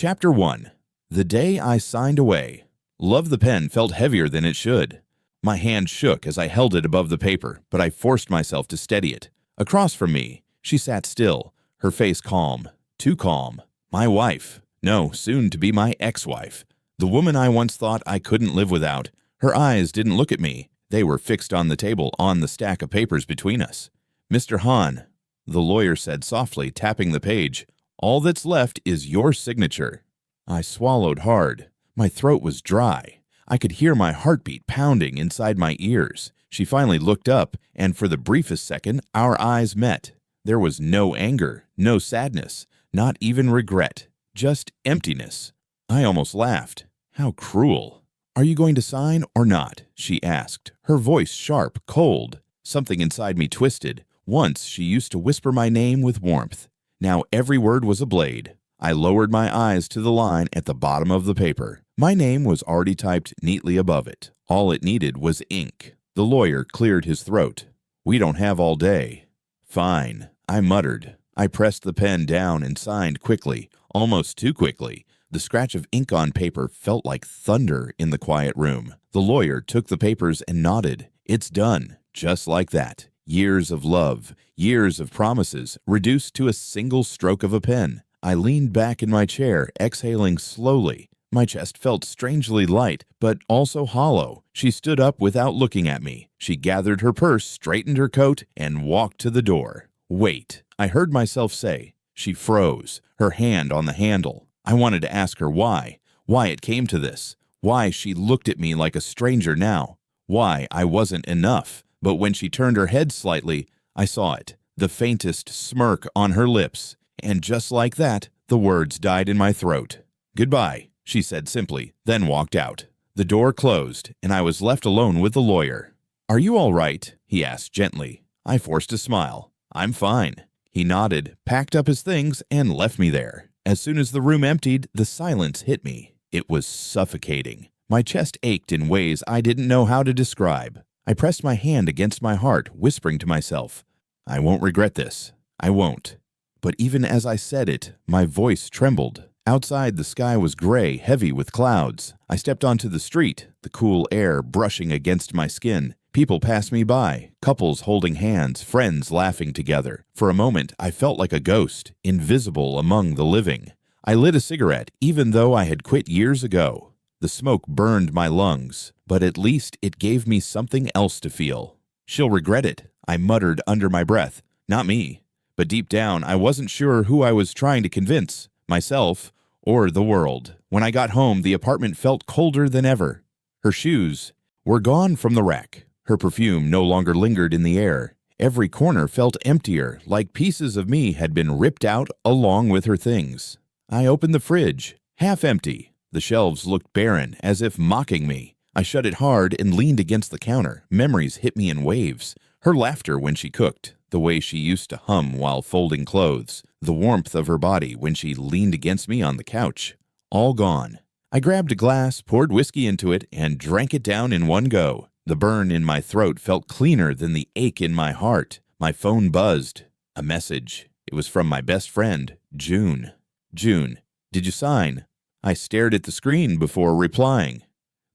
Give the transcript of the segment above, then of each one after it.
Chapter 1. The Day I Signed Away. Love the pen felt heavier than it should. My hand shook as I held it above the paper, but I forced myself to steady it. Across from me, she sat still, her face calm. Too calm. My wife. No, soon to be my ex-wife. The woman I once thought I couldn't live without. Her eyes didn't look at me. They were fixed on the table, on the stack of papers between us. "Mr. Hahn," the lawyer said softly, tapping the page, "all that's left is your signature." I swallowed hard. My throat was dry. I could hear my heartbeat pounding inside my ears. She finally looked up, and for the briefest second, our eyes met. There was no anger, no sadness, not even regret, just emptiness. I almost laughed. How cruel. "Are you going to sign or not?" she asked, her voice sharp, cold. Something inside me twisted. Once she used to whisper my name with warmth. Now every word was a blade. I lowered my eyes to the line at the bottom of the paper. My name was already typed neatly above it. All it needed was ink. The lawyer cleared his throat. "We don't have all day." "Fine," I muttered. I pressed the pen down and signed quickly, almost too quickly. The scratch of ink on paper felt like thunder in the quiet room. The lawyer took the papers and nodded. "It's done," just like that. Years of love, years of promises, reduced to a single stroke of a pen. I leaned back in my chair, exhaling slowly. My chest felt strangely light, but also hollow. She stood up without looking at me. She gathered her purse, straightened her coat, and walked to the door. "Wait," I heard myself say. She froze, her hand on the handle. I wanted to ask her why it came to this, why she looked at me like a stranger now, why I wasn't enough. But when she turned her head slightly, I saw it, the faintest smirk on her lips. And just like that, the words died in my throat. "Goodbye," she said simply, then walked out. The door closed, and I was left alone with the lawyer. "Are you all right?" he asked gently. I forced a smile. "I'm fine." He nodded, packed up his things, and left me there. As soon as the room emptied, the silence hit me. It was suffocating. My chest ached in ways I didn't know how to describe. I pressed my hand against my heart, whispering to myself, "I won't regret this. I won't." But even as I said it, my voice trembled. Outside, the sky was gray, heavy with clouds. I stepped onto the street, the cool air brushing against my skin. People passed me by, couples holding hands, friends laughing together. For a moment, I felt like a ghost, invisible among the living. I lit a cigarette, even though I had quit years ago. The smoke burned my lungs, but at least it gave me something else to feel. "She'll regret it," I muttered under my breath. Not me. But deep down, I wasn't sure who I was trying to convince, myself or the world. When I got home, the apartment felt colder than ever. Her shoes were gone from the rack. Her perfume no longer lingered in the air. Every corner felt emptier, like pieces of me had been ripped out along with her things. I opened the fridge, half empty. The shelves looked barren, as if mocking me. I shut it hard and leaned against the counter. Memories hit me in waves. Her laughter when she cooked, the way she used to hum while folding clothes, the warmth of her body when she leaned against me on the couch. All gone. I grabbed a glass, poured whiskey into it, and drank it down in one go. The burn in my throat felt cleaner than the ache in my heart. My phone buzzed. A message. It was from my best friend, June. "June, did you sign?" I stared at the screen before replying.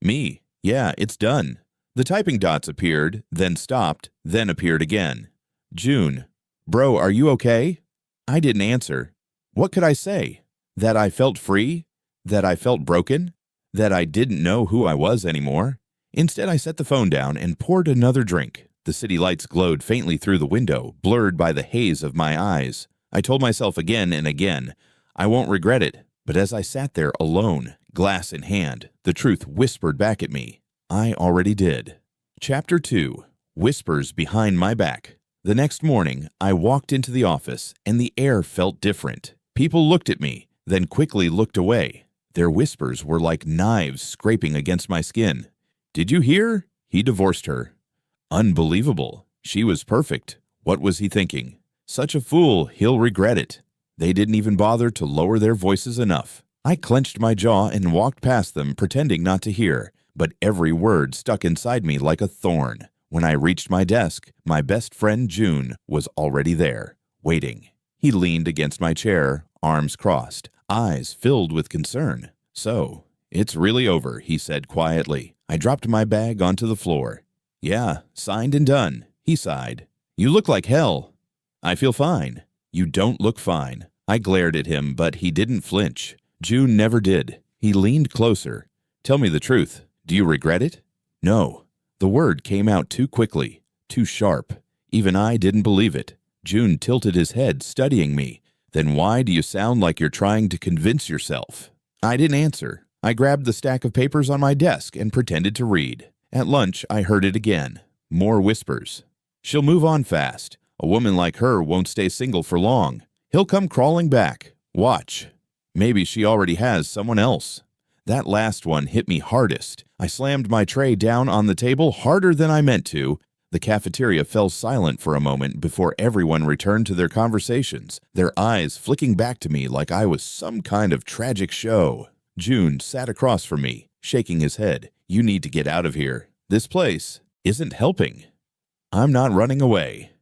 "Me. Yeah, it's done." The typing dots appeared, then stopped, then appeared again. "June. Bro, are you okay?" I didn't answer. What could I say? That I felt free? That I felt broken? That I didn't know who I was anymore? Instead, I set the phone down and poured another drink. The city lights glowed faintly through the window, blurred by the haze of my eyes. I told myself again and again, I won't regret it. But as I sat there alone, glass in hand, the truth whispered back at me. I already did. Chapter 2. Whispers Behind My Back. The next morning, I walked into the office, and the air felt different. People looked at me, then quickly looked away. Their whispers were like knives scraping against my skin. "Did you hear? He divorced her." Unbelievable. She was perfect. What was he thinking? Such a fool, he'll regret it. They didn't even bother to lower their voices enough. I clenched my jaw and walked past them, pretending not to hear, but every word stuck inside me like a thorn. When I reached my desk, my best friend June was already there, waiting. He leaned against my chair, arms crossed, eyes filled with concern. "So, it's really over," he said quietly. I dropped my bag onto the floor. "Yeah, signed and done," he sighed. "You look like hell." "I feel fine." "You don't look fine." I glared at him, but he didn't flinch. June never did. He leaned closer. "Tell me the truth. Do you regret it?" "No." The word came out too quickly, too sharp. Even I didn't believe it. June tilted his head, studying me. "Then why do you sound like you're trying to convince yourself?" I didn't answer. I grabbed the stack of papers on my desk and pretended to read. At lunch, I heard it again. More whispers. "She'll move on fast. A woman like her won't stay single for long. He'll come crawling back. Watch. Maybe she already has someone else." That last one hit me hardest. I slammed my tray down on the table harder than I meant to. The cafeteria fell silent for a moment before everyone returned to their conversations, their eyes flicking back to me like I was some kind of tragic show. June sat across from me, shaking his head. "You need to get out of here. This place isn't helping." "I'm not running away."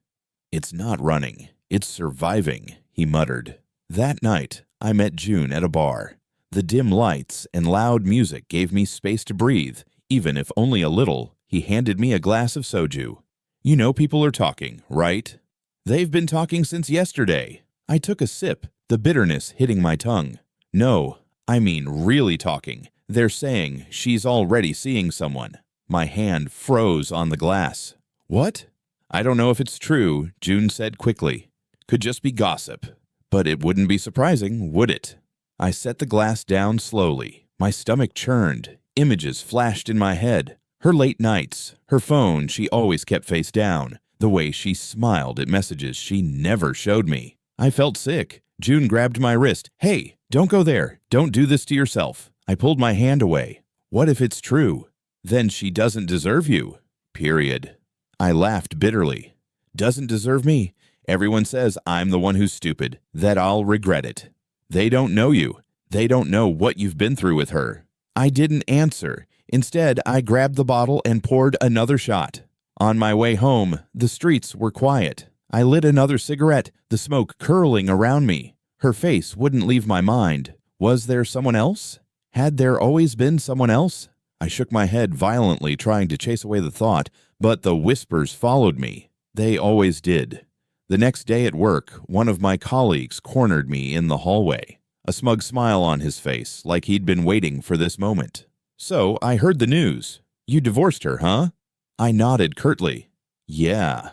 "It's not running. It's surviving," he muttered. That night, I met June at a bar. The dim lights and loud music gave me space to breathe, even if only a little. He handed me a glass of soju. "You know people are talking, right?" "They've been talking since yesterday." I took a sip, the bitterness hitting my tongue. "No, I mean really talking. They're saying she's already seeing someone." My hand froze on the glass. "What?" "I don't know if it's true," June said quickly. "Could just be gossip. But it wouldn't be surprising, would it?" I set the glass down slowly. My stomach churned. Images flashed in my head. Her late nights, her phone she always kept face down, the way she smiled at messages she never showed me. I felt sick. June grabbed my wrist. "Hey, don't go there. Don't do this to yourself." I pulled my hand away. "What if it's true? Then she doesn't deserve you. Period." I laughed bitterly. "Doesn't deserve me? Everyone says I'm the one who's stupid, that I'll regret it. They don't know you. They don't know what you've been through with her." I didn't answer. Instead, I grabbed the bottle and poured another shot. On my way home, the streets were quiet. I lit another cigarette, the smoke curling around me. Her face wouldn't leave my mind. Was there someone else? Had there always been someone else? I shook my head violently, trying to chase away the thought, but the whispers followed me. They always did. The next day at work, one of my colleagues cornered me in the hallway, a smug smile on his face, like he'd been waiting for this moment. "So, I heard the news. You divorced her, huh?" I nodded curtly. "Yeah."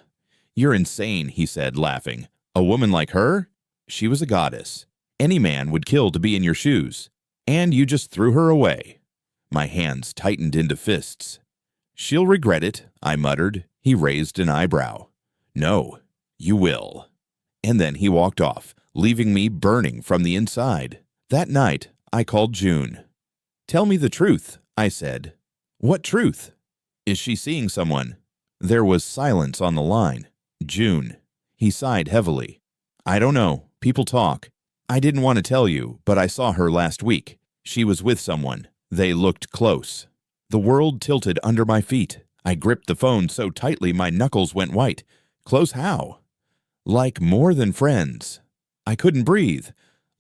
"You're insane," he said, laughing. "A woman like her? She was a goddess. Any man would kill to be in your shoes. And you just threw her away." My hands tightened into fists. "She'll regret it," I muttered. He raised an eyebrow. "No. You will." And then he walked off, leaving me burning from the inside. That night, I called June. "Tell me the truth," I said. "What truth?" "Is she seeing someone?" There was silence on the line. "June." He sighed heavily. "I don't know. People talk. I didn't want to tell you, but I saw her last week. She was with someone. They looked close." The world tilted under my feet. I gripped the phone so tightly my knuckles went white. "Close how?" "Like more than friends." I couldn't breathe.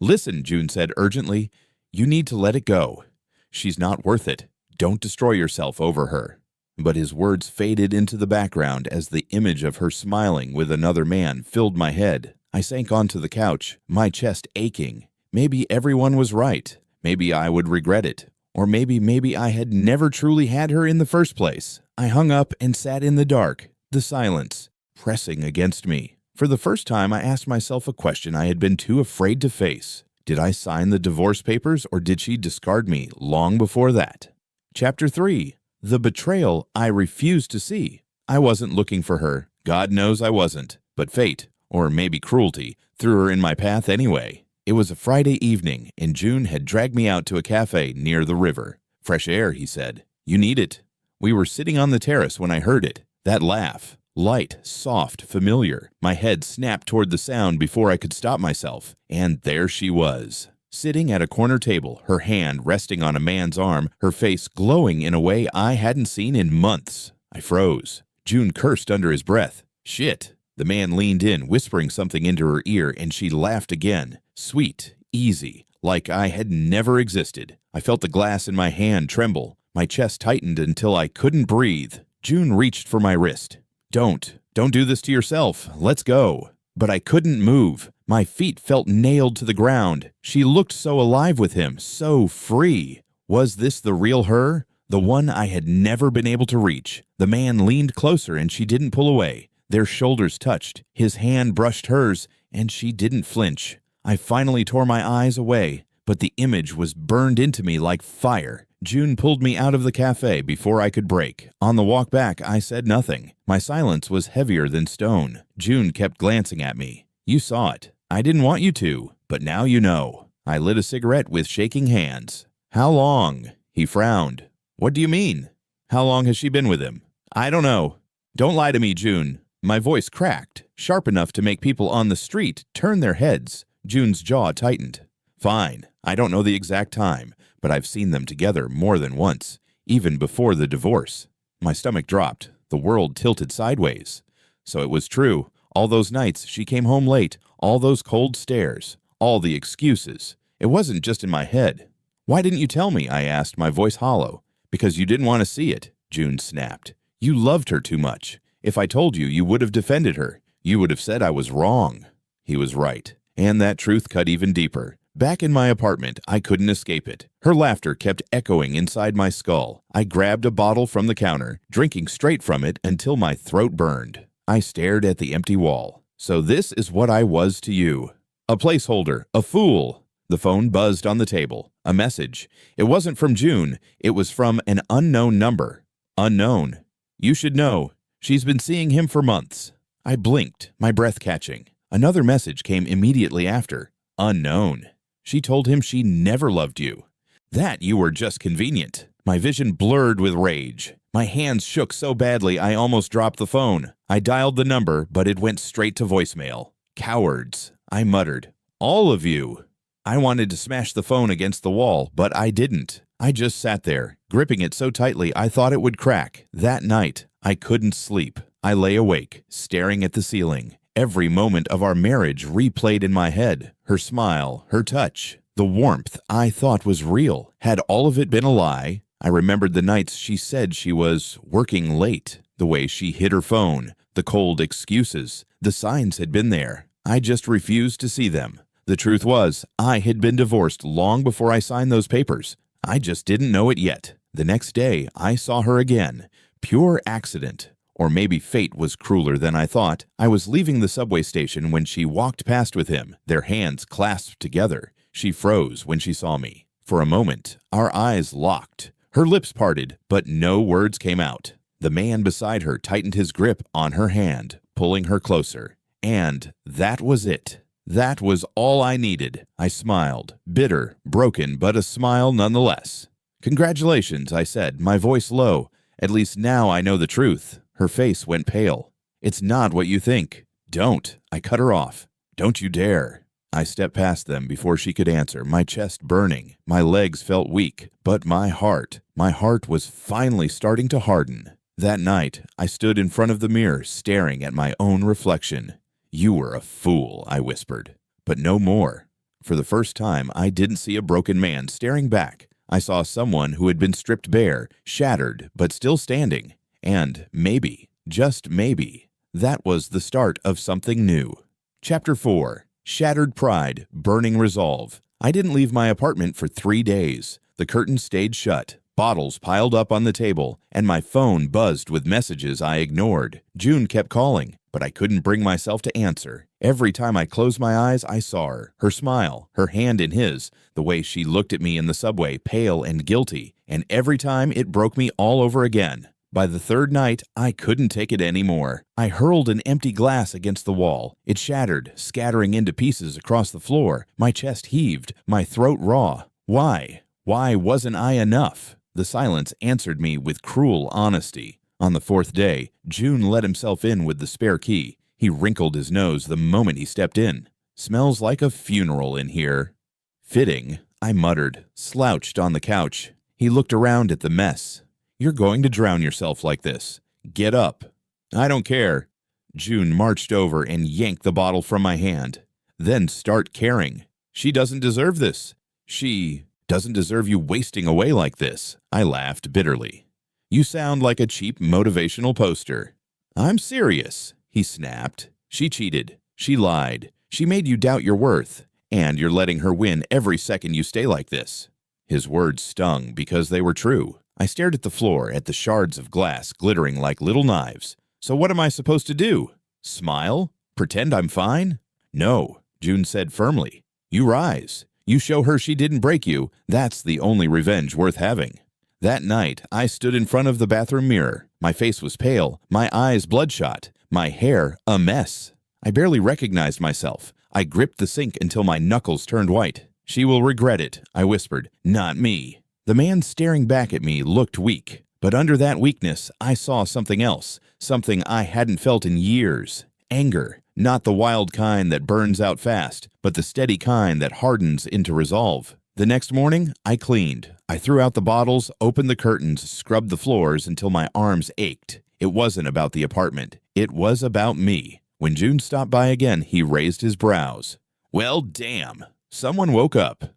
"Listen," June said urgently. "You need to let it go. She's not worth it. Don't destroy yourself over her." But his words faded into the background as the image of her smiling with another man filled my head. I sank onto the couch, my chest aching. Maybe everyone was right. Maybe I would regret it. Or maybe I had never truly had her in the first place. I hung up and sat in the dark, the silence pressing against me. For the first time, I asked myself a question I had been too afraid to face. Did I sign the divorce papers, or did she discard me long before that? Chapter 3. The betrayal I refused to see. I wasn't looking for her. God knows I wasn't. But fate, or maybe cruelty, threw her in my path anyway. It was a Friday evening, and June had dragged me out to a cafe near the river. "Fresh air," he said. "You need it." We were sitting on the terrace when I heard it. That laugh. Light, soft, familiar. My head snapped toward the sound before I could stop myself. And there she was, sitting at a corner table, her hand resting on a man's arm, her face glowing in a way I hadn't seen in months. I froze. June cursed under his breath. "Shit." The man leaned in, whispering something into her ear, and she laughed again. Sweet, easy, like I had never existed. I felt the glass in my hand tremble. My chest tightened until I couldn't breathe. June reached for my wrist. Don't do this to yourself. Let's go. But I couldn't move. My feet felt nailed to the ground. She looked so alive with him, so free. Was this the real her? The one I had never been able to reach? The man leaned closer and she didn't pull away. Their shoulders touched. His hand brushed hers and she didn't flinch. I finally tore my eyes away, but the image was burned into me like fire. June pulled me out of the cafe before I could break. On the walk back, I said nothing. My silence was heavier than stone. June kept glancing at me. You saw it. I didn't want you to, but now you know. I lit a cigarette with shaking hands. How long? He frowned. What do you mean? How long has she been with him? I don't know. Don't lie to me, June. My voice cracked, sharp enough to make people on the street turn their heads. June's jaw tightened. Fine, I don't know the exact time, but I've seen them together more than once, even before the divorce. My stomach dropped. The world tilted sideways. So it was true. All those nights she came home late, all those cold stares, all the excuses. It wasn't just in my head. Why didn't you tell me? I asked, my voice hollow. Because you didn't want to see it, June snapped. You loved her too much. If I told you, you would have defended her. You would have said I was wrong. He was right. And that truth cut even deeper. Back in my apartment, I couldn't escape it. Her laughter kept echoing inside my skull. I grabbed a bottle from the counter, drinking straight from it until my throat burned. I stared at the empty wall. So this is what I was to you. A placeholder, a fool. The phone buzzed on the table. A message. It wasn't from June. It was from an unknown number. Unknown. You should know. She's been seeing him for months. I blinked, my breath catching. Another message came immediately after. Unknown. She told him she never loved you. That you were just convenient. My vision blurred with rage. My hands shook so badly I almost dropped the phone. I dialed the number, but it went straight to voicemail. Cowards, I muttered. All of you. I wanted to smash the phone against the wall, but I didn't. I just sat there, gripping it so tightly I thought it would crack. That night, I couldn't sleep. I lay awake, staring at the ceiling. Every moment of our marriage replayed in my head. Her smile, her touch, the warmth I thought was real. Had all of it been a lie? I remembered the nights she said she was working late, the way she hid her phone, the cold excuses. The signs had been there. I just refused to see them. The truth was, I had been divorced long before I signed those papers. I just didn't know it yet. The next day, I saw her again. Pure accident. Or maybe fate was crueler than I thought. I was leaving the subway station when she walked past with him, their hands clasped together. She froze when she saw me. For a moment, our eyes locked. Her lips parted, but no words came out. The man beside her tightened his grip on her hand, pulling her closer. And that was it. That was all I needed. I smiled, bitter, broken, but a smile nonetheless. Congratulations, I said, my voice low. At least now I know the truth. Her face went pale. It's not what you think. Don't. I cut her off. Don't you dare. I stepped past them before she could answer, my chest burning. My legs felt weak, but my heart was finally starting to harden. That night, I stood in front of the mirror, staring at my own reflection. You were a fool, I whispered. But no more. For the first time, I didn't see a broken man staring back. I saw someone who had been stripped bare, shattered, but still standing. And maybe, just maybe, that was the start of something new. Chapter 4. Shattered Pride, Burning Resolve. I didn't leave my apartment for 3 days. The curtains stayed shut, bottles piled up on the table, and my phone buzzed with messages I ignored. June kept calling, but I couldn't bring myself to answer. Every time I closed my eyes, I saw her smile, her hand in his, the way she looked at me in the subway, pale and guilty, and every time it broke me all over again. By the third night, I couldn't take it anymore. I hurled an empty glass against the wall. It shattered, scattering into pieces across the floor. My chest heaved, my throat raw. Why? Why wasn't I enough? The silence answered me with cruel honesty. On the fourth day, June let himself in with the spare key. He wrinkled his nose the moment he stepped in. Smells like a funeral in here. Fitting, I muttered, slouched on the couch. He looked around at the mess. You're going to drown yourself like this. Get up. I don't care. June marched over and yanked the bottle from my hand. Then start caring. She doesn't deserve this. She doesn't deserve you wasting away like this. I laughed bitterly. You sound like a cheap motivational poster. I'm serious, he snapped. She cheated. She lied. She made you doubt your worth. And you're letting her win every second you stay like this. His words stung because they were true. I stared at the floor, at the shards of glass glittering like little knives. So what am I supposed to do? Smile? Pretend I'm fine? No, June said firmly. You rise. You show her she didn't break you. That's the only revenge worth having. That night, I stood in front of the bathroom mirror. My face was pale, my eyes bloodshot, my hair a mess. I barely recognized myself. I gripped the sink until my knuckles turned white. She will regret it, I whispered. Not me. The man staring back at me looked weak, but under that weakness, I saw something else, something I hadn't felt in years. Anger, not the wild kind that burns out fast, but the steady kind that hardens into resolve. The next morning, I cleaned. I threw out the bottles, opened the curtains, scrubbed the floors until my arms ached. It wasn't about the apartment. It was about me. When June stopped by again, he raised his brows. Well, damn. Someone woke up.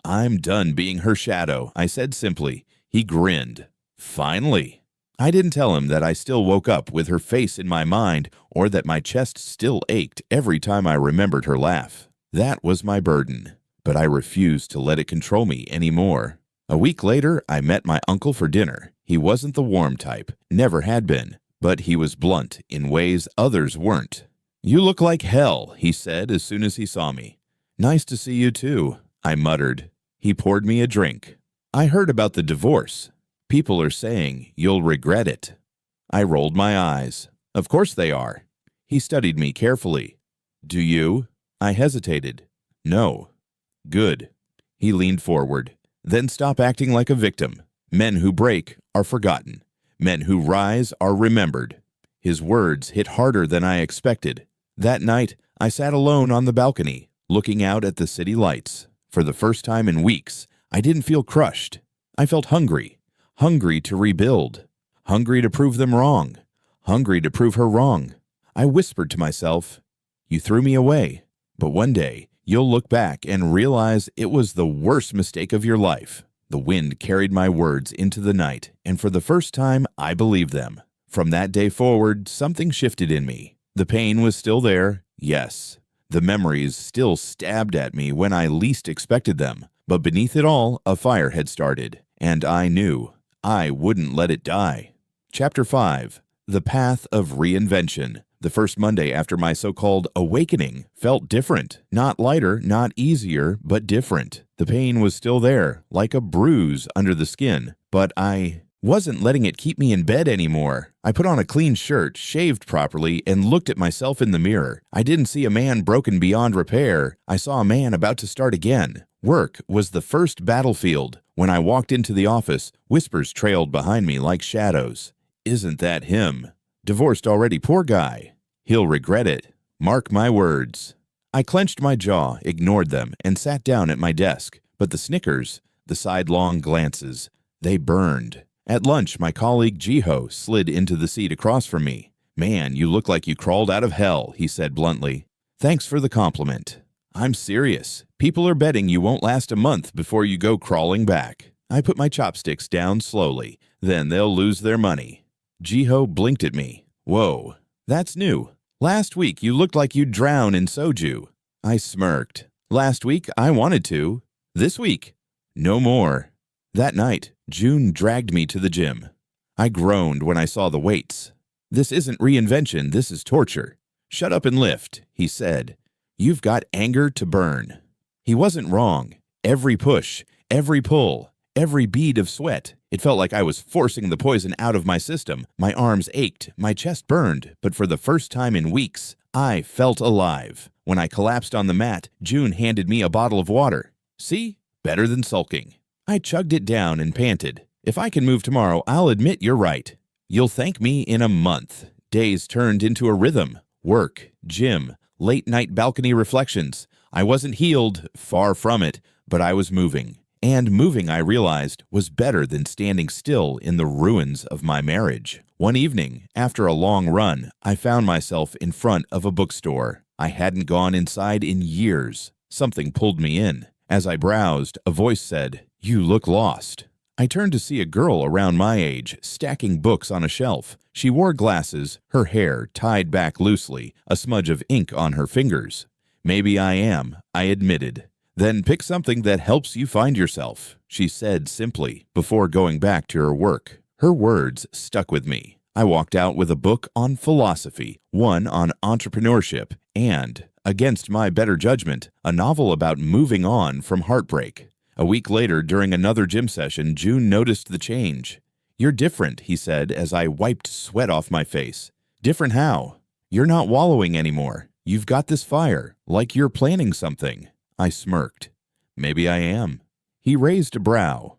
I'm done being her shadow, I said simply. He grinned. Finally. I didn't tell him that I still woke up with her face in my mind or that my chest still ached every time I remembered her laugh. That was my burden, but I refused to let it control me anymore. A week later, I met my uncle for dinner. He wasn't the warm type, never had been, but he was blunt in ways others weren't. You look like hell, he said as soon as he saw me. Nice to see you too, I muttered. He poured me a drink. I heard about the divorce. People are saying you'll regret it. I rolled my eyes. Of course they are. He studied me carefully. Do you? I hesitated. No. Good. He leaned forward. Then stop acting like a victim. Men who break are forgotten. Men who rise are remembered. His words hit harder than I expected. That night, I sat alone on the balcony, looking out at the city lights. For the first time in weeks, I didn't feel crushed. I felt hungry. Hungry to rebuild. Hungry to prove them wrong. Hungry to prove her wrong. I whispered to myself, you threw me away, but one day you'll look back and realize it was the worst mistake of your life. The wind carried my words into the night, and for the first time, I believed them. From that day forward, something shifted in me. The pain was still there, yes. The memories still stabbed at me when I least expected them. But beneath it all, a fire had started, and I knew I wouldn't let it die. Chapter 5. The Path of Reinvention. The first Monday after my so-called awakening felt different. Not lighter, not easier, but different. The pain was still there, like a bruise under the skin, but I wasn't letting it keep me in bed anymore. I put on a clean shirt, shaved properly, and looked at myself in the mirror. I didn't see a man broken beyond repair. I saw a man about to start again. Work was the first battlefield. When I walked into the office, whispers trailed behind me like shadows. Isn't that him? Divorced already, poor guy. He'll regret it. Mark my words. I clenched my jaw, ignored them, and sat down at my desk. But the snickers, the sidelong glances, they burned. At lunch, my colleague Jiho slid into the seat across from me. Man, you look like you crawled out of hell, he said bluntly. Thanks for the compliment. I'm serious. People are betting you won't last a month before you go crawling back. I put my chopsticks down slowly. Then they'll lose their money. Jiho blinked at me. Whoa, that's new. Last week you looked like you'd drown in soju. I smirked. Last week I wanted to. This week, no more. That night, June dragged me to the gym. I groaned when I saw the weights. This isn't reinvention, this is torture. Shut up and lift, he said. You've got anger to burn. He wasn't wrong. Every push, every pull, every bead of sweat. It felt like I was forcing the poison out of my system. My arms ached, my chest burned, but for the first time in weeks, I felt alive. When I collapsed on the mat, June handed me a bottle of water. See? Better than sulking. I chugged it down and panted. If I can move tomorrow, I'll admit you're right. You'll thank me in a month. Days turned into a rhythm. Work, gym, late-night balcony reflections. I wasn't healed, far from it, but I was moving. And moving, I realized, was better than standing still in the ruins of my marriage. One evening, after a long run, I found myself in front of a bookstore. I hadn't gone inside in years. Something pulled me in. As I browsed, a voice said, "You look lost." I turned to see a girl around my age, stacking books on a shelf. She wore glasses, her hair tied back loosely, a smudge of ink on her fingers. "Maybe I am," I admitted. "Then pick something that helps you find yourself," she said simply, before going back to her work. Her words stuck with me. I walked out with a book on philosophy, one on entrepreneurship, and, against my better judgment, a novel about moving on from heartbreak. A week later, during another gym session, June noticed the change. "You're different," he said as I wiped sweat off my face. "Different how?" "You're not wallowing anymore. You've got this fire, like you're planning something." I smirked. "Maybe I am." He raised a brow.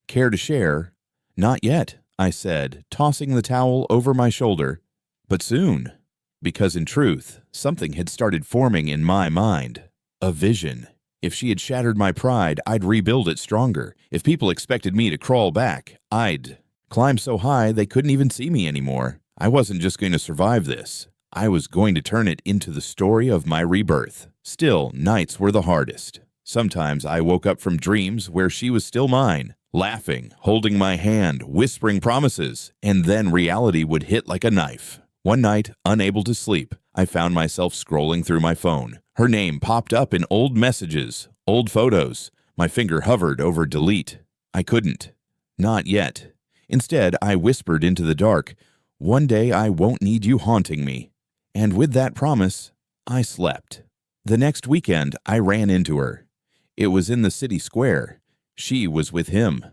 "Care to share?" "Not yet," I said, tossing the towel over my shoulder. "But soon." Because in truth, something had started forming in my mind. A vision. If she had shattered my pride, I'd rebuild it stronger. If people expected me to crawl back, I'd climb so high they couldn't even see me anymore. I wasn't just going to survive this. I was going to turn it into the story of my rebirth. Still, nights were the hardest. Sometimes I woke up from dreams where she was still mine, laughing, holding my hand, whispering promises, and then reality would hit like a knife. One night, unable to sleep, I found myself scrolling through my phone. Her name popped up in old messages, old photos. My finger hovered over delete. I couldn't. Not yet. Instead, I whispered into the dark, "One day I won't need you haunting me." And with that promise, I slept. The next weekend, I ran into her. It was in the city square. She was with him.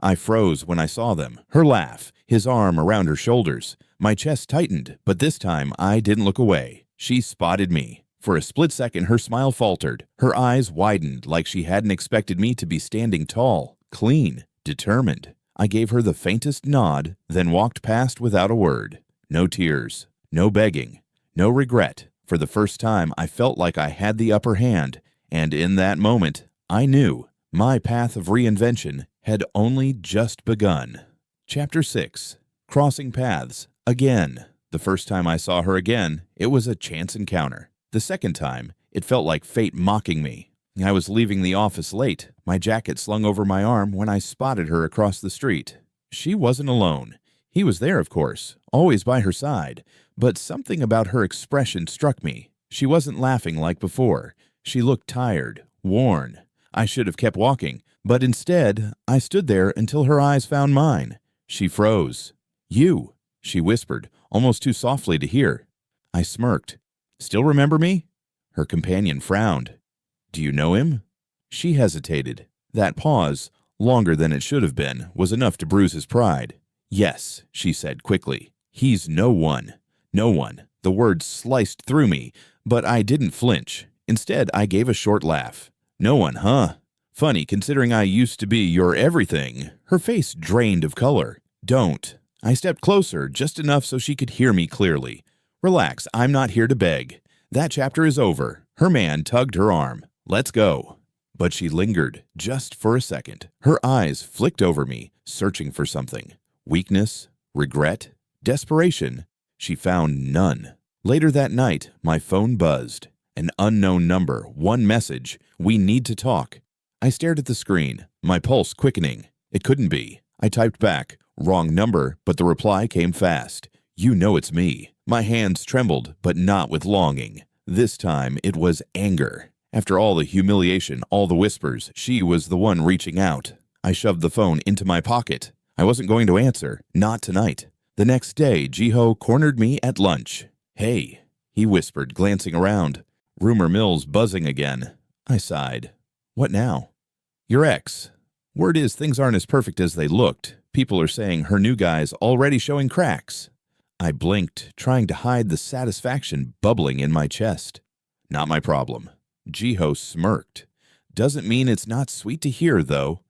I froze when I saw them. Her laugh, his arm around her shoulders. My chest tightened, but this time I didn't look away. She spotted me. For a split second, her smile faltered. Her eyes widened like she hadn't expected me to be standing tall, clean, determined. I gave her the faintest nod, then walked past without a word. No tears, no begging, no regret. For the first time, I felt like I had the upper hand, and in that moment, I knew my path of reinvention had only just begun. Chapter 6. Crossing Paths. Again. The first time I saw her again, it was a chance encounter. The second time, it felt like fate mocking me. I was leaving the office late, my jacket slung over my arm when I spotted her across the street. She wasn't alone. He was there, of course, always by her side, but something about her expression struck me. She wasn't laughing like before. She looked tired, worn. I should have kept walking, but instead, I stood there until her eyes found mine. She froze. "You," she whispered, almost too softly to hear. I smirked. "Still remember me?" Her companion frowned. "Do you know him?" She hesitated. That pause, longer than it should have been, was enough to bruise his pride. "Yes," she said quickly. "He's no one." No one. The words sliced through me, but I didn't flinch. Instead, I gave a short laugh. "No one, huh? Funny, considering I used to be your everything." Her face drained of color. "Don't." I stepped closer, just enough so she could hear me clearly. "Relax, I'm not here to beg. That chapter is over." Her man tugged her arm. "Let's go." But she lingered, just for a second. Her eyes flicked over me, searching for something. Weakness? Regret? Desperation? She found none. Later that night, my phone buzzed. An unknown number, one message, "We need to talk." I stared at the screen, my pulse quickening. It couldn't be. I typed back, "Wrong number," but the reply came fast. "You know it's me." My hands trembled, but not with longing. This time, it was anger. After all the humiliation, all the whispers, she was the one reaching out. I shoved the phone into my pocket. I wasn't going to answer, not tonight. The next day, Jiho cornered me at lunch. "Hey," he whispered, glancing around. "Rumor mill's buzzing again." I sighed. "What now?" "Your ex. Word is things aren't as perfect as they looked. People are saying her new guy's already showing cracks." I blinked, trying to hide the satisfaction bubbling in my chest. "Not my problem." Jiho smirked. "Doesn't mean it's not sweet to hear, though."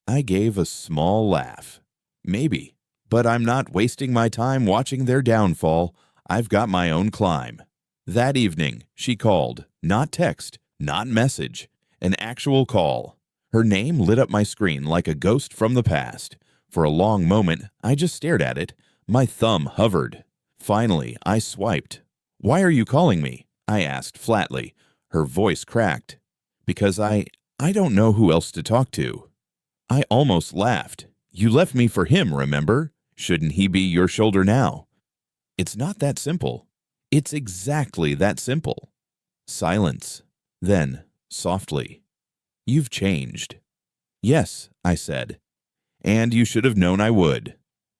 I gave a small laugh. "Maybe, but I'm not wasting my time watching their downfall. I've got my own climb." That evening, she called. Not text, not message. An actual call. Her name lit up my screen like a ghost from the past. For a long moment, I just stared at it. My thumb hovered. Finally, I swiped. "Why are you calling me?" I asked flatly. Her voice cracked. "Because I don't know who else to talk to. I almost laughed. You left me for him, remember? Shouldn't he be your shoulder now? It's not that simple. It's exactly that simple. Silence. Then, softly, you've changed. Yes, I said. And you should have known I would.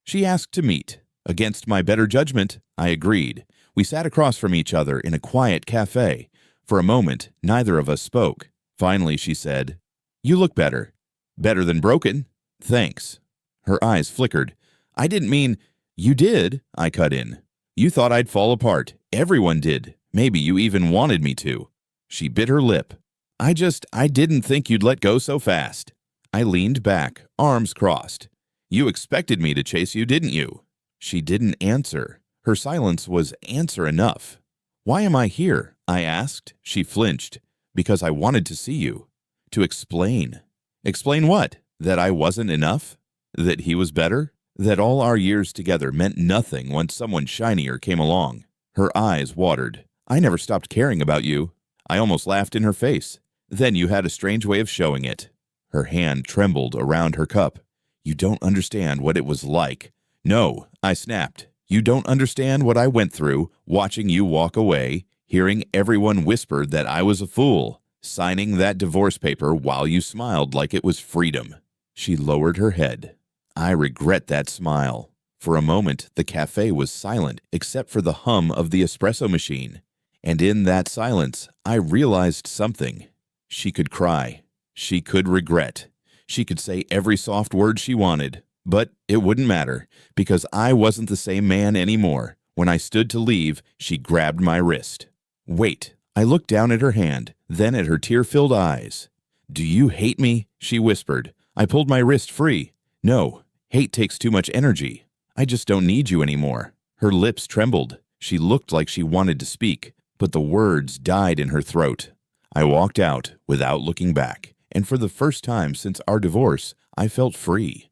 She asked to meet. Against my better judgment, I agreed. We sat across from each other in a quiet cafe. For a moment, neither of us spoke. Finally, she said, "You look better. Better than broken. Thanks." Her eyes flickered. I didn't mean, "You did," I cut in. "You thought I'd fall apart. Everyone did. Maybe you even wanted me to." She bit her lip. I didn't think you'd let go so fast." I leaned back, arms crossed. "You expected me to chase you, didn't you?" She didn't answer. Her silence was answer enough. "Why am I here?" I asked. She flinched. "Because I wanted to see you. To explain." "Explain what? That I wasn't enough? That he was better? That all our years together meant nothing once someone shinier came along?" Her eyes watered. "I never stopped caring about you." I almost laughed in her face. "Then you had a strange way of showing it." Her hand trembled around her cup. "You don't understand what it was like." "No," I snapped. "You don't understand what I went through, watching you walk away, hearing everyone whisper that I was a fool, signing that divorce paper while you smiled like it was freedom." She lowered her head. I regret that smile. For a moment, the cafe was silent except for the hum of the espresso machine. And in that silence, I realized something. She could cry. She could regret. She could say every soft word she wanted. But it wouldn't matter, because I wasn't the same man anymore. When I stood to leave, she grabbed my wrist. "Wait." I looked down at her hand, then at her tear-filled eyes. "Do you hate me?" she whispered. I pulled my wrist free. "No, hate takes too much energy. I just don't need you anymore." Her lips trembled. She looked like she wanted to speak, but the words died in her throat. I walked out without looking back, and for the first time since our divorce, I felt free.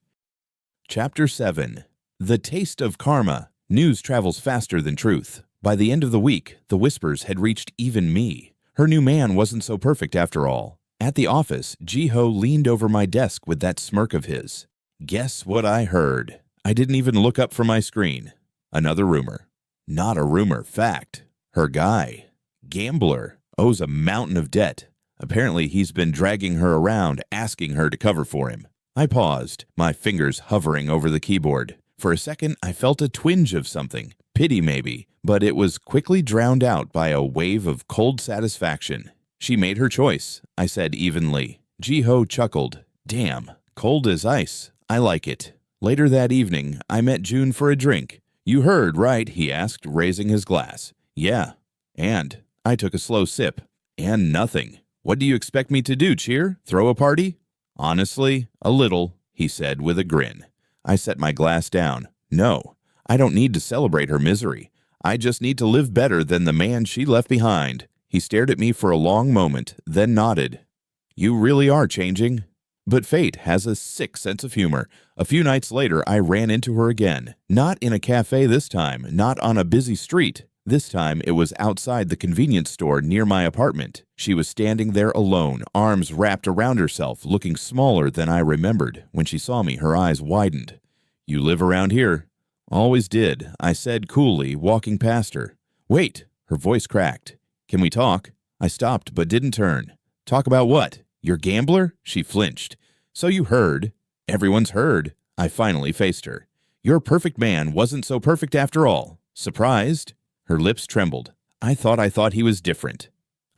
Chapter 7. The Taste of Karma. News travels faster than truth. By the end of the week, the whispers had reached even me. Her new man wasn't so perfect after all. At the office, Ji-ho leaned over my desk with that smirk of his. Guess what I heard? I didn't even look up from my screen. Another rumor. Not a rumor, fact. Her guy, gambler, owes a mountain of debt. Apparently he's been dragging her around, asking her to cover for him. I paused, my fingers hovering over the keyboard. For a second, I felt a twinge of something. Pity maybe, but it was quickly drowned out by a wave of cold satisfaction. She made her choice, I said evenly. Ji-ho chuckled. Damn, cold as ice. I like it. Later that evening, I met June for a drink. You heard, right? He asked, raising his glass. Yeah. And? I took a slow sip. And nothing. What do you expect me to do, cheer? Throw a party? Honestly, a little, he said with a grin. I set my glass down. No, I don't need to celebrate her misery. I just need to live better than the man she left behind. He stared at me for a long moment, then nodded. You really are changing. But fate has a sick sense of humor. A few nights later, I ran into her again. Not in a cafe this time, not on a busy street. This time, it was outside the convenience store near my apartment. She was standing there alone, arms wrapped around herself, looking smaller than I remembered. When she saw me, her eyes widened. You live around here? Always did, I said coolly, walking past her. Wait, her voice cracked. Can we talk? I stopped but didn't turn. Talk about what? Your gambler? She flinched. So you heard. Everyone's heard. I finally faced her. Your perfect man wasn't so perfect after all. Surprised? Her lips trembled. I thought he was different.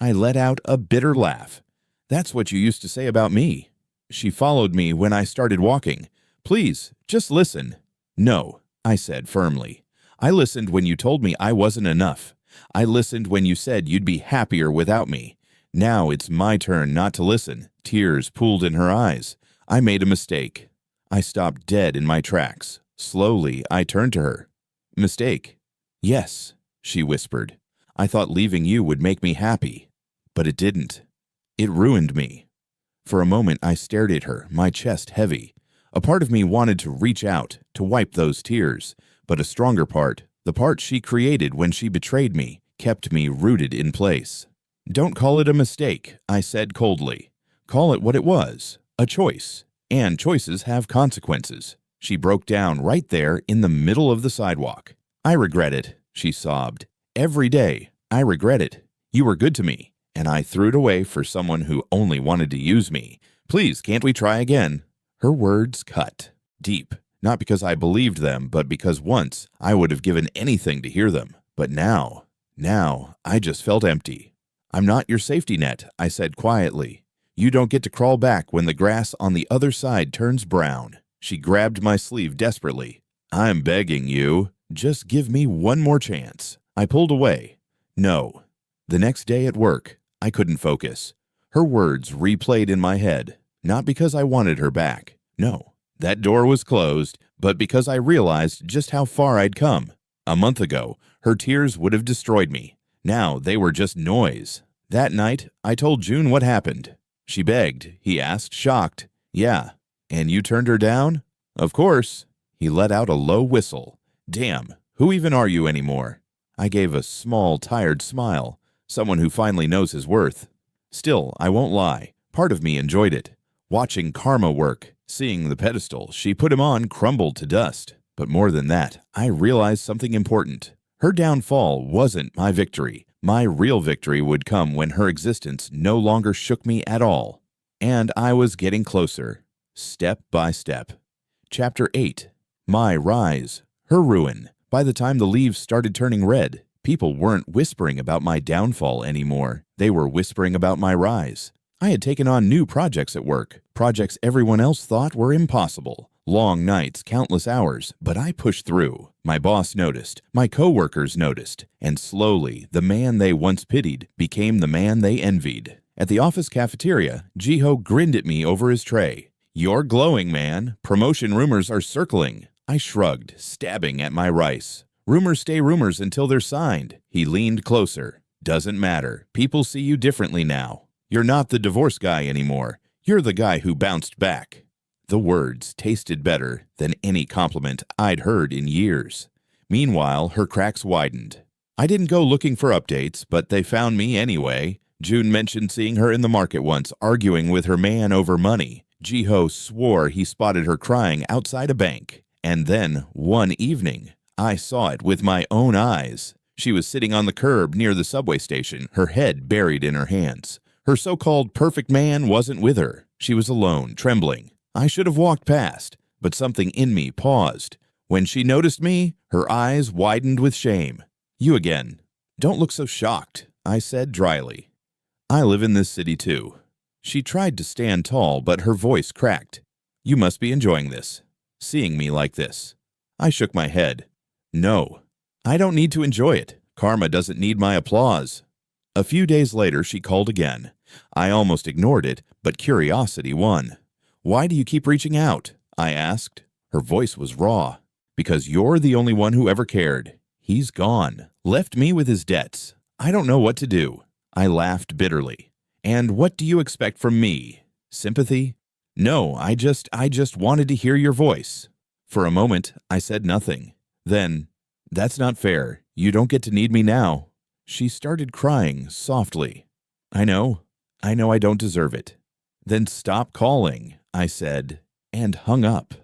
I let out a bitter laugh. That's what you used to say about me. She followed me when I started walking. Please, just listen. No, I said firmly. I listened when you told me I wasn't enough. I listened when you said you'd be happier without me. Now it's my turn not to listen. Tears pooled in her eyes. I made a mistake. I stopped dead in my tracks. Slowly, I turned to her. Mistake? Yes, she whispered. I thought leaving you would make me happy. But it didn't. It ruined me. For a moment, I stared at her, my chest heavy. A part of me wanted to reach out, to wipe those tears. But a stronger part, the part she created when she betrayed me, kept me rooted in place. Don't call it a mistake, I said coldly. Call it what it was, a choice. And choices have consequences. She broke down right there in the middle of the sidewalk. I regret it, she sobbed. Every day, I regret it. You were good to me, and I threw it away for someone who only wanted to use me. Please, can't we try again? Her words cut deep, not because I believed them, but because once I would have given anything to hear them. But now, I just felt empty. I'm not your safety net, I said quietly. You don't get to crawl back when the grass on the other side turns brown. She grabbed my sleeve desperately. I'm begging you, just give me one more chance. I pulled away. No. The next day at work, I couldn't focus. Her words replayed in my head, not because I wanted her back. No, that door was closed, but because I realized just how far I'd come. A month ago, her tears would have destroyed me. Now they were just noise. That night, I told June what happened. She begged, he asked, shocked. Yeah. And you turned her down? Of course. He let out a low whistle. Damn, who even are you anymore? I gave a small, tired smile. Someone who finally knows his worth. Still, I won't lie. Part of me enjoyed it. Watching Karma work, seeing the pedestal she put him on crumble to dust. But more than that, I realized something important. Her downfall wasn't my victory. My real victory would come when her existence no longer shook me at all. And I was getting closer, step by step. Chapter 8. My Rise. Her Ruin. By the time the leaves started turning red, people weren't whispering about my downfall anymore. They were whispering about my rise. I had taken on new projects at work, projects everyone else thought were impossible. Long nights, countless hours, but I pushed through. My boss noticed, my coworkers noticed, and slowly, the man they once pitied became the man they envied. At the office cafeteria, Jiho grinned at me over his tray. You're glowing, man. Promotion rumors are circling. I shrugged, stabbing at my rice. Rumors stay rumors until they're signed. He leaned closer. Doesn't matter. People see you differently now. You're not the divorce guy anymore. You're the guy who bounced back. The words tasted better than any compliment I'd heard in years. Meanwhile, her cracks widened. I didn't go looking for updates, but they found me anyway. June mentioned seeing her in the market once, arguing with her man over money. Jiho swore he spotted her crying outside a bank. And then, one evening, I saw it with my own eyes. She was sitting on the curb near the subway station, her head buried in her hands. Her so-called perfect man wasn't with her. She was alone, trembling. I should have walked past, but something in me paused. When she noticed me, her eyes widened with shame. You again. Don't look so shocked, I said dryly. I live in this city too. She tried to stand tall, but her voice cracked. You must be enjoying this, seeing me like this. I shook my head. No, I don't need to enjoy it. Karma doesn't need my applause. A few days later, she called again. I almost ignored it, but curiosity won. Why do you keep reaching out? I asked. Her voice was raw. Because you're the only one who ever cared. He's gone. Left me with his debts. I don't know what to do. I laughed bitterly. And what do you expect from me? Sympathy? No, I just wanted to hear your voice. For a moment, I said nothing. Then, that's not fair. You don't get to need me now. She started crying softly. I know I don't deserve it. Then stop calling, I said, and hung up.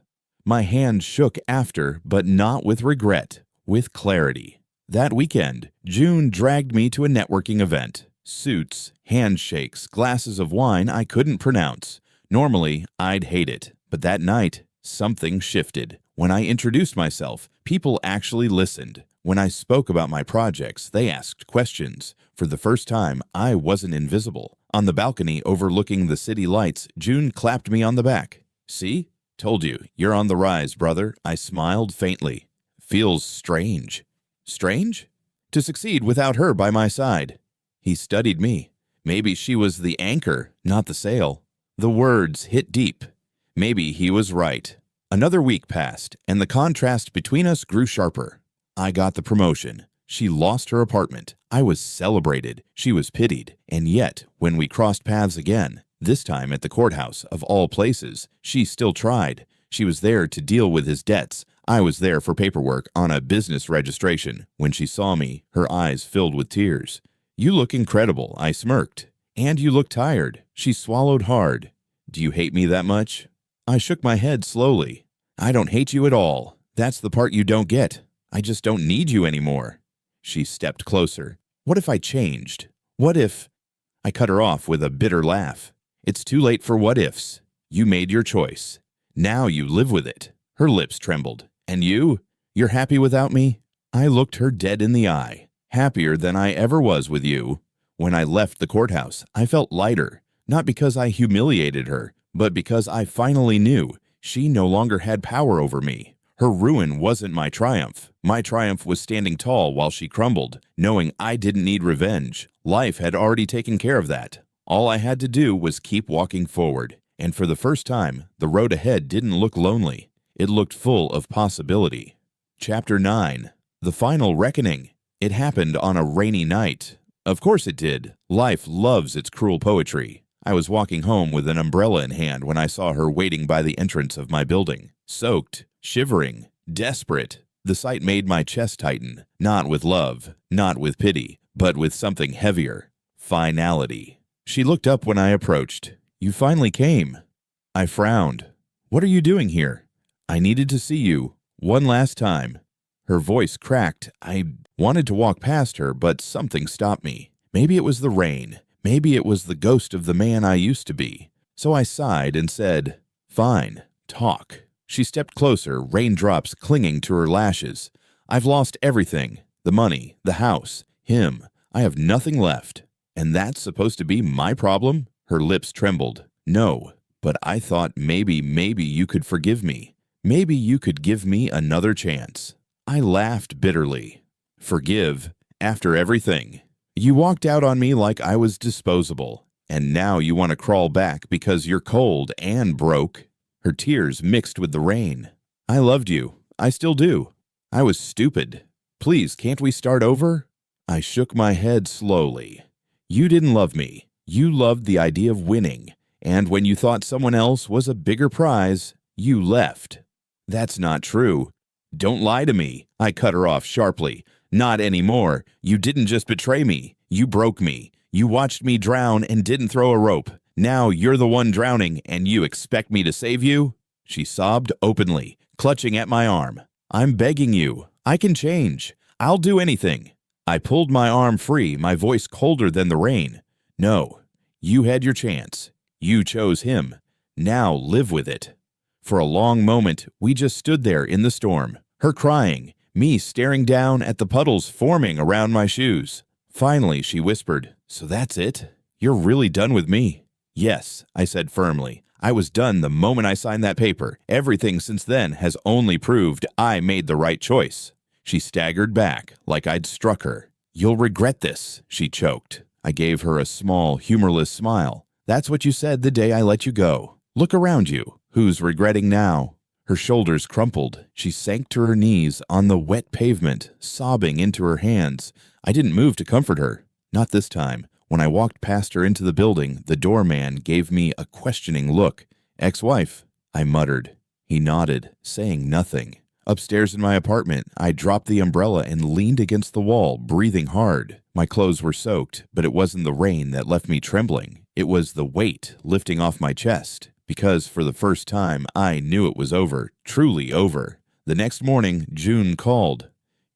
My hand shook after, but not with regret, with clarity. That weekend, June dragged me to a networking event. Suits, handshakes, glasses of wine I couldn't pronounce. Normally, I'd hate it, but that night, something shifted. When I introduced myself, people actually listened. When I spoke about my projects, they asked questions. For the first time, I wasn't invisible. On the balcony overlooking the city lights, June clapped me on the back. See? Told you, you're on the rise, brother. I smiled faintly. Feels strange. Strange? To succeed without her by my side. He studied me. Maybe she was the anchor, not the sail. The words hit deep. Maybe he was right. Another week passed, and the contrast between us grew sharper. I got the promotion. She lost her apartment. I was celebrated. She was pitied. And yet, when we crossed paths again, this time at the courthouse, of all places, she still tried. She was there to deal with his debts. I was there for paperwork on a business registration. When she saw me, her eyes filled with tears. You look incredible, I smirked. And you look tired. She swallowed hard. Do you hate me that much? I shook my head slowly. I don't hate you at all. That's the part you don't get. I just don't need you anymore. She stepped closer. What if I changed? What if... I cut her off with a bitter laugh. It's too late for what ifs. You made your choice. Now you live with it. Her lips trembled. And you? You're happy without me? I looked her dead in the eye. Happier than I ever was with you. When I left the courthouse, I felt lighter, not because I humiliated her, but because I finally knew she no longer had power over me. Her ruin wasn't my triumph. My triumph was standing tall while she crumbled, knowing I didn't need revenge. Life had already taken care of that. All I had to do was keep walking forward. And for the first time, the road ahead didn't look lonely. It looked full of possibility. Chapter 9. The Final Reckoning. It happened on a rainy night. Of course it did. Life loves its cruel poetry. I was walking home with an umbrella in hand when I saw her waiting by the entrance of my building. Soaked, shivering, desperate. The sight made my chest tighten, not with love, not with pity, but with something heavier. Finality. She looked up when I approached. You finally came. I frowned. What are you doing here? I needed to see you. One last time. Her voice cracked. I wanted to walk past her, but something stopped me. Maybe it was the rain. Maybe it was the ghost of the man I used to be. So I sighed and said, Fine, talk. She stepped closer, raindrops clinging to her lashes. I've lost everything. The money, the house, him. I have nothing left. And that's supposed to be my problem? Her lips trembled. No, but I thought maybe you could forgive me. Maybe you could give me another chance. I laughed bitterly. Forgive? After everything? You walked out on me like I was disposable, and now you want to crawl back because you're cold and broke. Her tears mixed with the rain. I loved you. I still do. I was stupid. Please, can't we start over? I shook my head slowly. You didn't love me. You loved the idea of winning, and when you thought someone else was a bigger prize, you left. That's not true. Don't lie to me. I cut her off sharply. Not anymore. You didn't just betray me. You broke me. You watched me drown and didn't throw a rope. Now you're the one drowning, and you expect me to save you? She sobbed openly, clutching at my arm. I'm begging you. I can change. I'll do anything. I pulled my arm free, my voice colder than the rain. No, you had your chance. You chose him. Now live with it. For a long moment, we just stood there in the storm, her crying, me staring down at the puddles forming around my shoes. Finally, she whispered, So that's it? You're really done with me? Yes, I said firmly. I was done the moment I signed that paper. Everything since then has only proved I made the right choice. She staggered back, like I'd struck her. You'll regret this, she choked. I gave her a small, humorless smile. That's what you said the day I let you go. Look around you. Who's regretting now? Her shoulders crumpled. She sank to her knees on the wet pavement, sobbing into her hands. I didn't move to comfort her. Not this time. When I walked past her into the building, the doorman gave me a questioning look. Ex-wife, I muttered. He nodded, saying nothing. Upstairs in my apartment, I dropped the umbrella and leaned against the wall, breathing hard. My clothes were soaked, but it wasn't the rain that left me trembling. It was the weight lifting off my chest. Because for the first time, I knew it was over, truly over. The next morning, June called.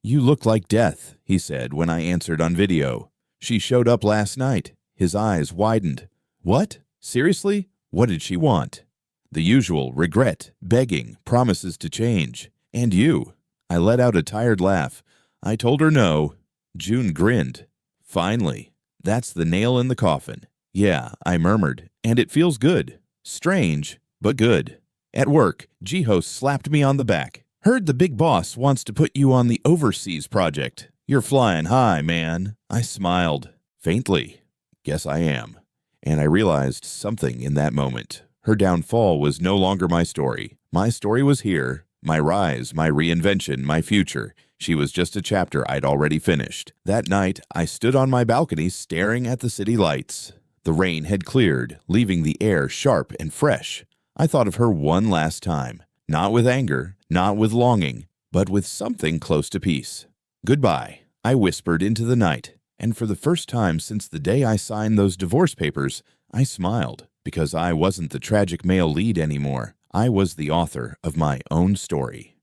You look like death, he said when I answered on video. She showed up last night. His eyes widened. What? Seriously? What did she want? The usual regret, begging, promises to change. And you? I let out a tired laugh. I told her no. June grinned. Finally. That's the nail in the coffin. Yeah, I murmured. And it feels good. Strange, but good. At work, G-Host slapped me on the back. Heard the big boss wants to put you on the overseas project. You're flying high, man. I smiled. Faintly. Guess I am. And I realized something in that moment. Her downfall was no longer my story. My story was here. My rise, my reinvention, my future. She was just a chapter I'd already finished. That night, I stood on my balcony staring at the city lights. The rain had cleared, leaving the air sharp and fresh. I thought of her one last time. Not with anger, not with longing, but with something close to peace. Goodbye, I whispered into the night. And for the first time since the day I signed those divorce papers, I smiled because I wasn't the tragic male lead anymore. I was the author of my own story.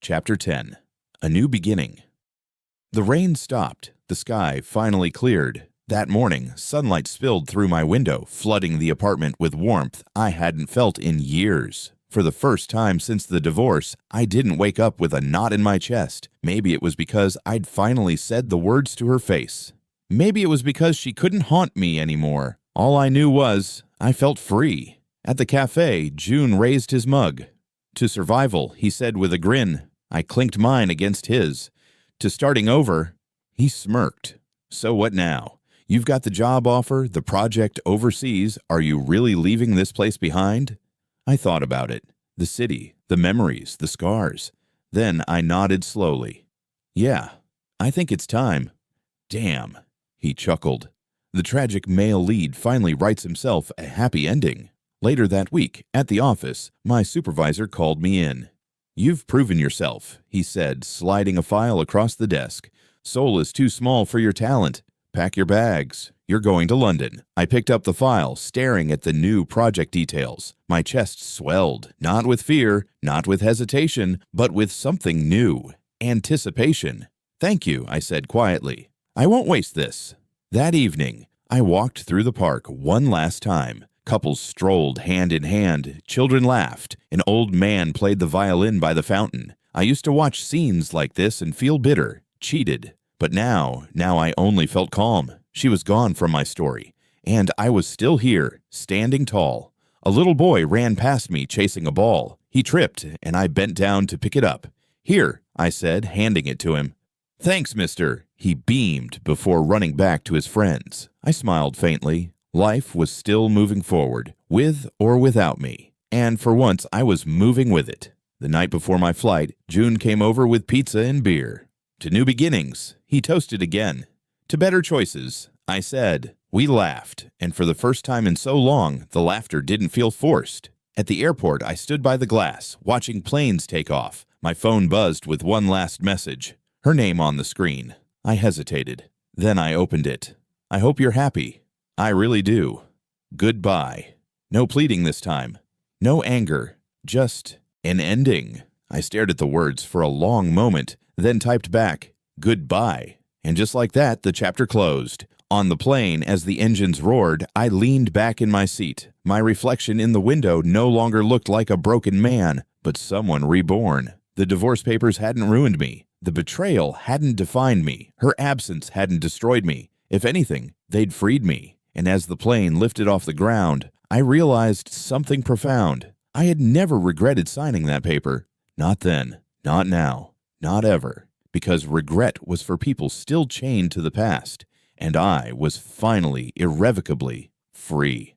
Chapter 10. A New Beginning. The rain stopped. The sky finally cleared. That morning, sunlight spilled through my window, flooding the apartment with warmth I hadn't felt in years. For the first time since the divorce, I didn't wake up with a knot in my chest. Maybe it was because I'd finally said the words to her face. Maybe it was because she couldn't haunt me anymore. All I knew was I felt free. At the cafe, June raised his mug. To survival, he said with a grin. I clinked mine against his. To starting over, he smirked. So what now? You've got the job offer, the project overseas. Are you really leaving this place behind? I thought about it. The city, the memories, the scars. Then I nodded slowly. Yeah, I think it's time. Damn, he chuckled. The tragic male lead finally writes himself a happy ending. Later that week, at the office, my supervisor called me in. You've proven yourself, he said, sliding a file across the desk. Seoul is too small for your talent. Pack your bags. You're going to London. I picked up the file, staring at the new project details. My chest swelled, not with fear, not with hesitation, but with something new. Anticipation. Thank you, I said quietly. I won't waste this. That evening, I walked through the park one last time. Couples strolled hand in hand. Children laughed. An old man played the violin by the fountain. I used to watch scenes like this and feel bitter, cheated. But now I only felt calm. She was gone from my story, and I was still here, standing tall. A little boy ran past me chasing a ball. He tripped, and I bent down to pick it up. Here, I said, handing it to him. Thanks, mister. He beamed before running back to his friends. I smiled faintly. Life was still moving forward, with or without me, and for once I was moving with it. The night before my flight, June came over with pizza and beer. To new beginnings, he toasted again. To better choices, I said. We laughed, and for the first time in so long, the laughter didn't feel forced. At the airport, I stood by the glass, watching planes take off. My phone buzzed with one last message. Her name on the screen. I hesitated. Then I opened it. I hope you're happy. I really do. Goodbye. No pleading this time. No anger. Just an ending. I stared at the words for a long moment, then typed back, goodbye. And just like that, the chapter closed. On the plane, as the engines roared, I leaned back in my seat. My reflection in the window no longer looked like a broken man, but someone reborn. The divorce papers hadn't ruined me. The betrayal hadn't defined me. Her absence hadn't destroyed me. If anything, they'd freed me. And as the plane lifted off the ground, I realized something profound. I had never regretted signing that paper. Not then, not now, not ever. Because regret was for people still chained to the past, and I was finally, irrevocably free.